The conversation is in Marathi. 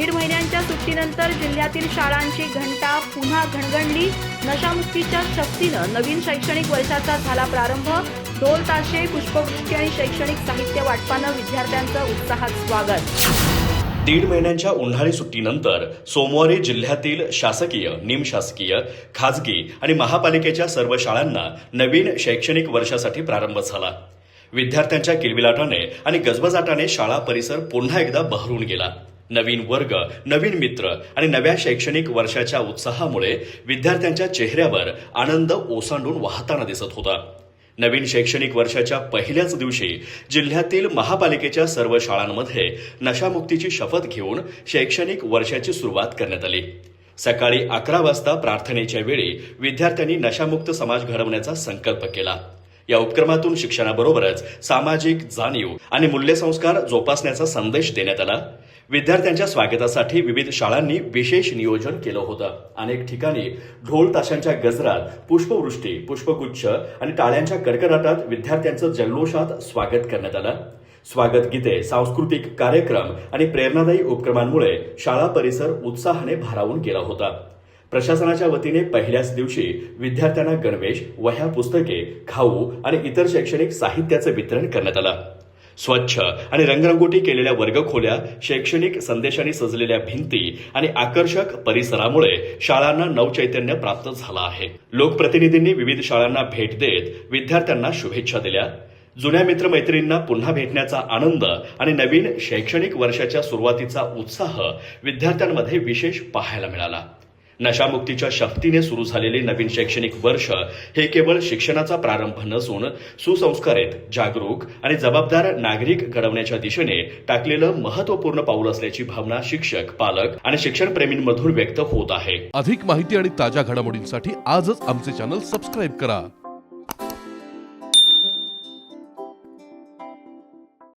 दीड महिन्यांच्या सुट्टीनंतर जिल्ह्यातील शाळांची घंटा पुन्हा घणघणली। नशामुक्तीच्या शक्तीनं नवीन शैक्षणिक वर्षाचा झाला प्रारंभ। ढोल ताशे, पुष्पवृष्टी आणि शैक्षणिक साहित्य वाटपानं विद्यार्थ्यांचं उत्साहात स्वागत। दीड महिन्यांच्या उन्हाळी सुट्टीनंतर सोमवारी जिल्ह्यातील शासकीय, निमशासकीय, खाजगी आणि महापालिकेच्या सर्व शाळांना नवीन शैक्षणिक वर्षासाठी प्रारंभ झाला। विद्यार्थ्यांच्या किलबिलाटाने आणि गजबजाटाने शाळा परिसर पुन्हा एकदा बहरून गेला। नवीन वर्ग, नवीन मित्र आणि नव्या शैक्षणिक वर्षाच्या उत्साहामुळे विद्यार्थ्यांच्या चेहऱ्यावर आनंद ओसांडून वाहताना दिसत होता। नवीन शैक्षणिक वर्षाच्या पहिल्याच दिवशी जिल्ह्यातील महापालिकेच्या सर्व शाळांमध्ये नशामुक्तीची शपथ घेऊन शैक्षणिक वर्षाची सुरुवात करण्यात आली। सकाळी 11 वाजता प्रार्थनेच्या वेळी विद्यार्थ्यांनी नशामुक्त समाज घडवण्याचा संकल्प केला। या उपक्रमातून शिक्षणाबरोबरच सामाजिक जाणीव आणि मूल्यसंस्कार जोपासण्याचा संदेश देण्यात आला। विद्यार्थ्यांच्या स्वागतासाठी विविध शाळांनी विशेष नियोजन केलं होतं। अनेक ठिकाणी ढोल ताशांच्या गजरात, पुष्पवृष्टी, पुष्पगुच्छ आणि टाळ्यांच्या कडकडाटात विद्यार्थ्यांचं जल्लोषात स्वागत करण्यात आलं। स्वागत गीते, सांस्कृतिक कार्यक्रम आणि प्रेरणादायी उपक्रमांमुळे शाळा परिसर उत्साहाने भारावून गेला होता। प्रशासनाच्या वतीने पहिल्याच दिवशी विद्यार्थ्यांना गणवेश, वह्या, पुस्तके, खाऊ आणि इतर शैक्षणिक साहित्याचं वितरण करण्यात आलं। स्वच्छ आणि रंगरंगोटी केलेल्या वर्गखोल्या, शैक्षणिक संदेशांनी सजलेल्या भिंती आणि आकर्षक परिसरामुळे शाळांना नवचैतन्य प्राप्त झालं आहे। लोकप्रतिनिधींनी विविध शाळांना भेट देत विद्यार्थ्यांना शुभेच्छा दिल्या। जुन्या मित्रमैत्रिणींना पुन्हा भेटण्याचा आनंद आणि नवीन शैक्षणिक वर्षाच्या सुरुवातीचा उत्साह विद्यार्थ्यांमध्ये विशेष पाहायला मिळाला। नशामुक्तीच्या शक्तीने सुरू झालेले नवीन शैक्षणिक वर्ष हे केवळ शिक्षणाचा प्रारंभ नसून सुसंस्कारित, जागरूक आणि जबाबदार नागरिक घडवण्याच्या दिशेने टाकलेलं महत्त्वपूर्ण पाऊल असल्याची भावना शिक्षक, पालक आणि शिक्षणप्रेमींमधून व्यक्त होत आहे। अधिक माहिती आणि ताज्या घडामोडींसाठी आजच आमचे चॅनल सबस्क्राईब करा।